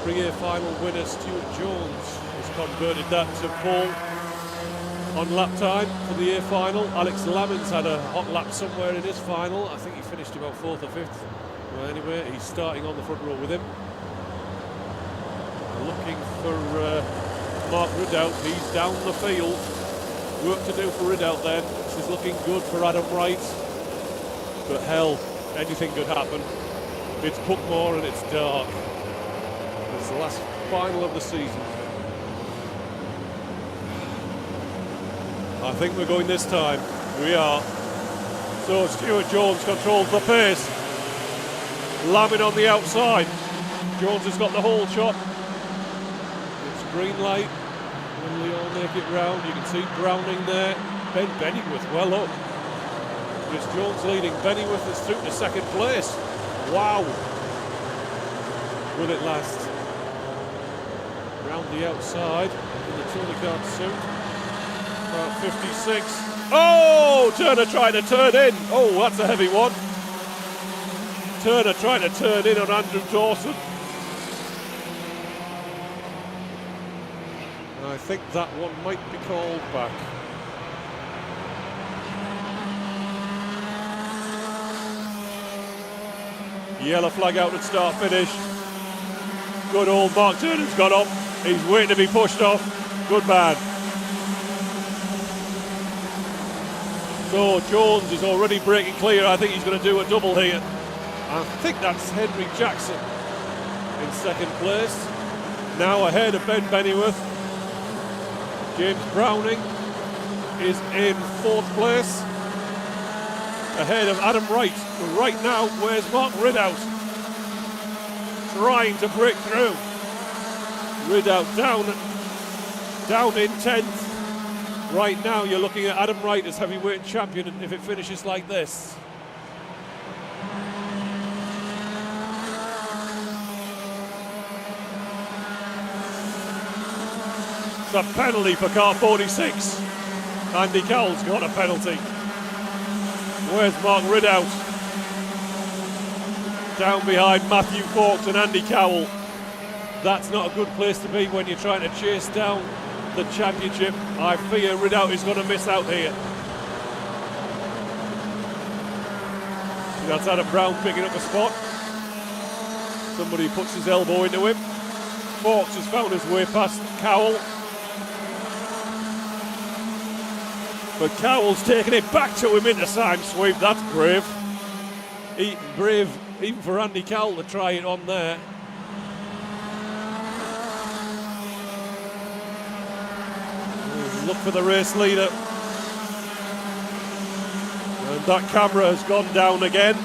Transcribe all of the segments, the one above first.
Pre-year final winner Stuart Jones has converted that to pole on lap time for the year final. Alex Lamin's had a hot lap somewhere in his final. I think he finished about 4th or 5th. Well, anyway, he's starting on the front row with him. Looking for Mark Ridout. He's down the field. Work to do for Ridout then. This is looking good for Adam Wright. But hell, anything could happen. It's Buckmore and it's dark. It's the last final of the season. I think we're going this time. We are. So Stuart Jones controls the pace. Lamin on the outside. Jones has got the whole shot. It's green light. Will they all make it round? You can see Browning there. Ben Bennyworth well up. It's Jones leading. Bennyworth is through to second place. Wow. Will it last? Round the outside in the Tournicard suit. About 56. Oh, Turner trying to turn in. Oh, that's a heavy one. Turner trying to turn in on Andrew Dawson. I think that one might be called back. Yellow flag out at start finish. Good old Mark Turner's got up. He's waiting to be pushed off. Good man. So Jones is already breaking clear. I think he's going to do a double here. I think that's Henry Jackson in second place. Now ahead of Ben Bennyworth. James Browning is in 4th place. Ahead of Adam Wright. Right now, where's Mark Ridout? Trying to break through. Ridout down in 10th. Right now, you're looking at Adam Wright as heavyweight champion, and if it finishes like this. It's a penalty for car 46. Andy Cowell's got a penalty. Where's Mark Ridout? Down behind Matthew Fawkes and Andy Cowell. That's not a good place to be when you're trying to chase down the championship. I fear Ridout is going to miss out here. That's Adam Brown picking up a spot. Somebody puts his elbow into him. Fawkes has found his way past Cowell. But Cowell's taking it back to him into side sweep. That's brave. Brave even for Andy Cowell to try it on there. Look for the race leader. And that camera has gone down again.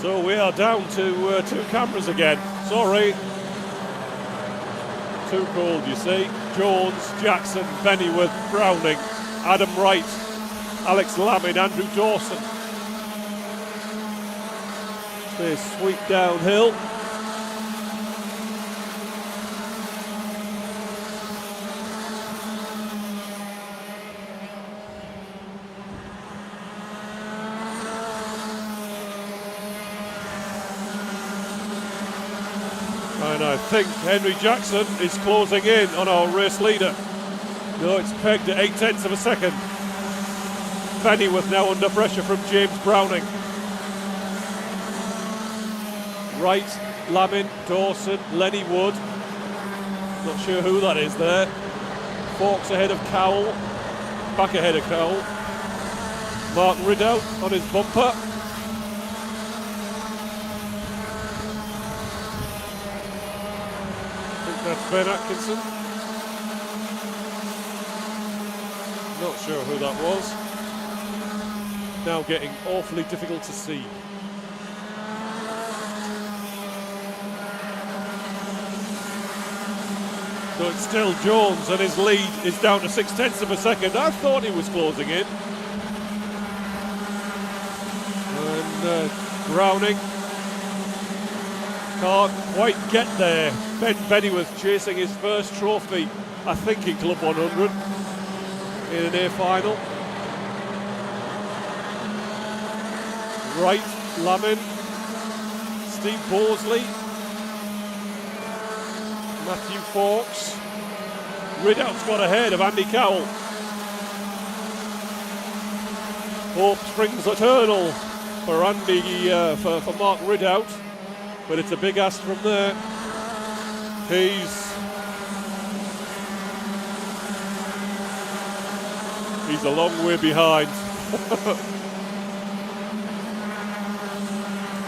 So we are down to 2 cameras again. Sorry. Too cold, you see. Jones, Jackson, Bennyworth, Browning, Adam Wright, Alex Lamin, Andrew Dawson. They sweep downhill. And I think Henry Jackson is closing in on our race leader. No, it's pegged at 0.8 of a second. Bennyworth now under pressure from James Browning. Wright, Lamin, Dawson, Lenny Wood. Not sure who that is there. Fawkes ahead of Cowell. Back ahead of Cowell. Mark Ridout on his bumper. I think that's Ben Atkinson. Not sure who that was. Now getting awfully difficult to see. So it's still Jones, and his lead is down to 0.6 of a second. I thought he was closing in. And Browning can't quite get there. Ben Bennyworth chasing his first trophy, I think, in Club 100. in an A final. Wright, Lamin, Steve Bosley, Matthew Fawkes. Ridout's got ahead of Andy Cowell. Hope springs eternal for Andy, for Mark Ridout, but it's a big ask from there. He's a long way behind.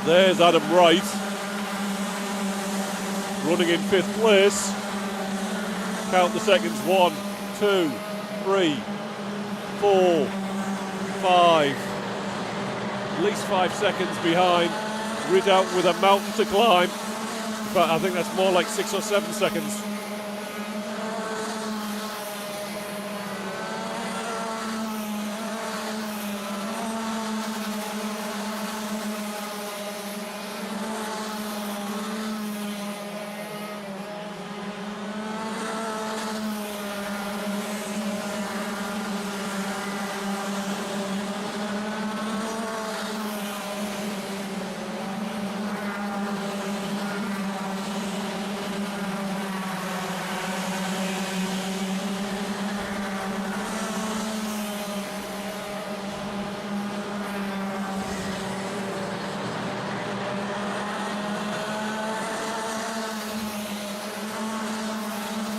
There's Adam Wright, running in 5th place. Count the seconds, 1, 2, 3, 4, 5. At least 5 seconds behind. Ridout with a mountain to climb. But I think that's more like 6 or 7 seconds.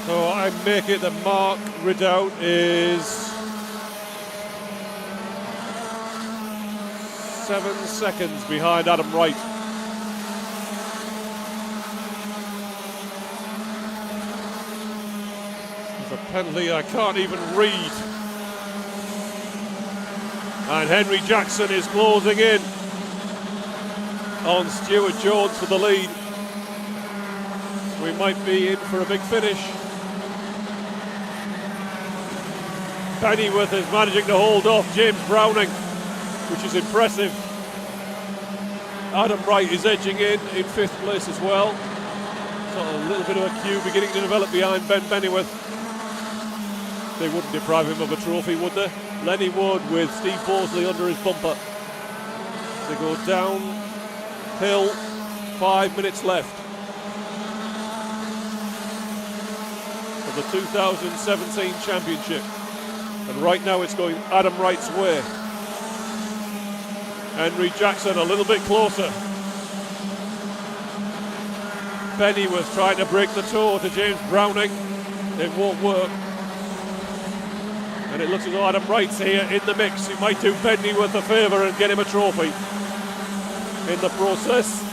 So I make it that Mark Ridout is 7 seconds behind Adam Wright. There's a penalty I can't even read. And Henry Jackson is closing in on Stuart Jones for the lead. We might be in for a big finish. Pennyworth is managing to hold off James Browning, which is impressive. Adam Wright is edging in 5th place as well. So a little bit of a queue beginning to develop behind Ben Pennyworth. They wouldn't deprive him of a trophy, would they? Lenny Wood with Steve Bosley under his bumper. They go downhill, 5 minutes left of the 2017 championship. And right now it's going Adam Wright's way. Henry Jackson a little bit closer. Pennyworth trying to break the toe to James Browning. It won't work. And it looks as though Adam Wright's here in the mix. He might do Pennyworth a favour and get him a trophy in the process.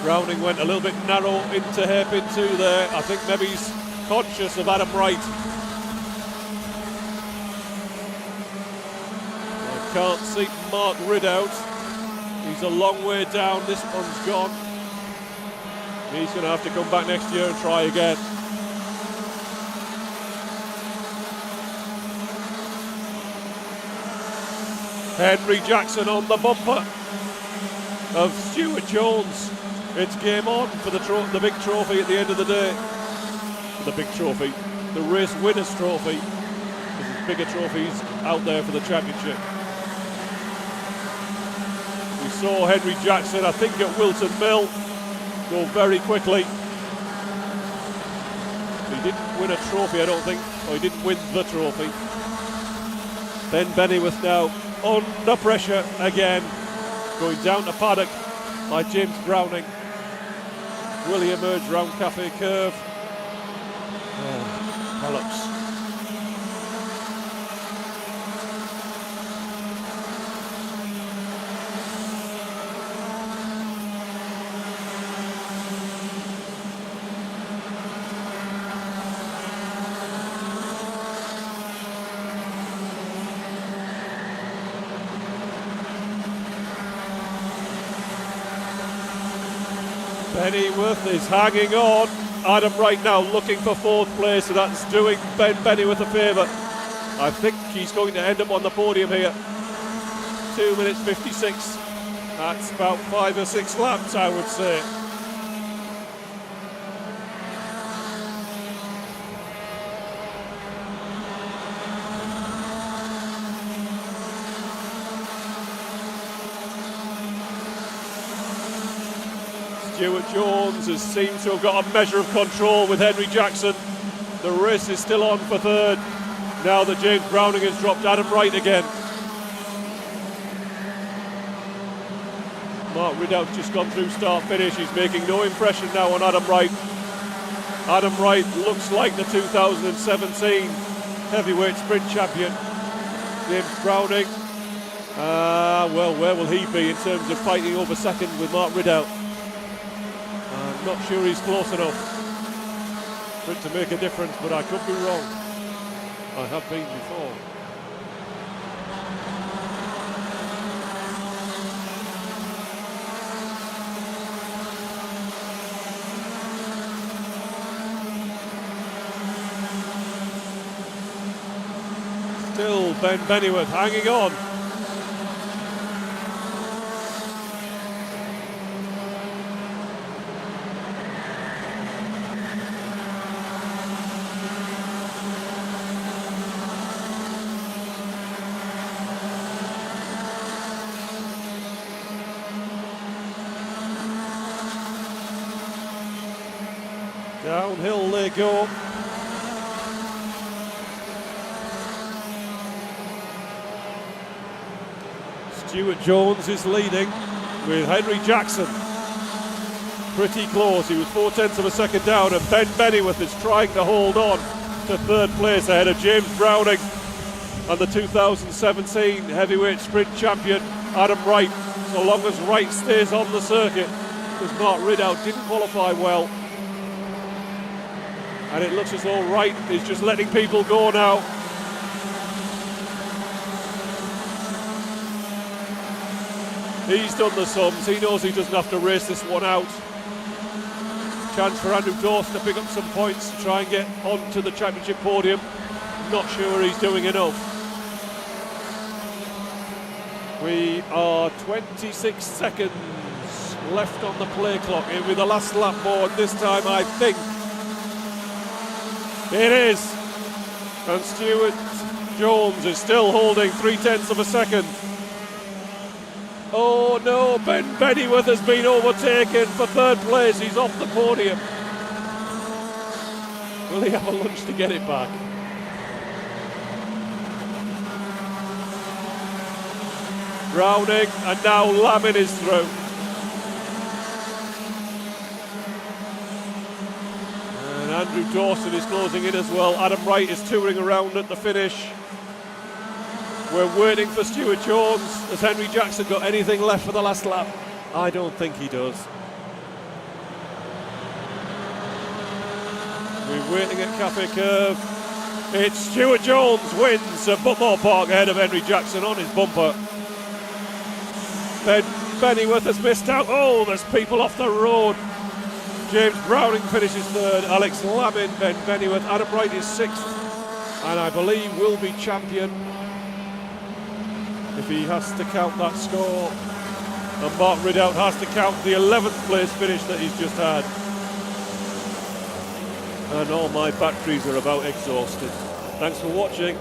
Browning went a little bit narrow into hairpin 2 there. I think maybe he's conscious of Adam Wright. I can't see Mark Ridout. He's a long way down. This one's gone. He's going to have to come back next year and try again. Henry Jackson on the bumper of Stuart Jones. It's game on for the big trophy at the end of the day. The big trophy, the race winners trophy. There's bigger trophies out there for the championship. We saw Henry Jackson, I think at Wilton Mill, go very quickly. He didn't win a trophy, I don't think, or he didn't win the trophy. Ben Pennyworth now under pressure again, going down the paddock by James Browning. Will he emerge round Cafe Curve? Hellops. Pennyworth is hanging on. Adam Wright now looking for 4th place, so that's doing Ben Pennyworth a favour. I think he's going to end up on the podium here. 2 minutes 56. That's about 5 or 6 laps, I would say. Stuart Jones seems to have got a measure of control with Henry Jackson. The race is still on for third, now that James Browning has dropped Adam Wright again. Mark Ridout's just gone through start-finish. He's making no impression now on Adam Wright. Adam Wright looks like the 2017 heavyweight sprint champion. James Browning, well, where will he be in terms of fighting over second with Mark Ridout? I'm not sure he's close enough for it to make a difference, but I could be wrong. I have been before. Still Ben Bennyworth hanging on. Downhill they go. Stuart Jones is leading with Henry Jackson pretty close. He was 0.4 of a second down, and Ben Bennyworth is trying to hold on to third place ahead of James Browning and the 2017 heavyweight sprint champion Adam Wright, so long as Wright stays on the circuit, because Mark Ridout didn't qualify well. And it looks as though Wright is just letting people go now. He's done the sums. He knows he doesn't have to race this one out. Chance for Andrew Dawson to pick up some points to try and get onto the championship podium. Not sure he's doing enough. We are 26 seconds left on the play clock. It'll be the last lap board this time, I think. It is. And Stuart Jones is still holding 0.3 of a second. Oh no, Ben Bennyworth has been overtaken for third place. He's off the podium. Will he have a lunch to get it back? Browning, and now Lammin is through. And Andrew Dawson is closing in as well. Adam Wright is touring around at the finish. We're waiting for Stuart Jones. Has Henry Jackson got anything left for the last lap? I don't think he does. We're waiting at Cafe Curve. It's Stuart Jones wins at Buckmore Park ahead of Henry Jackson on his bumper. Ben Bennyworth has missed out. Oh, there's people off the road. James Browning finishes third. Alex Lammin, Ben Bennyworth. Adam Wright is sixth, and I believe will be champion if he has to count that score. And Mark Ridout has to count the 11th place finish that he's just had. And all my batteries are about exhausted. Thanks for watching.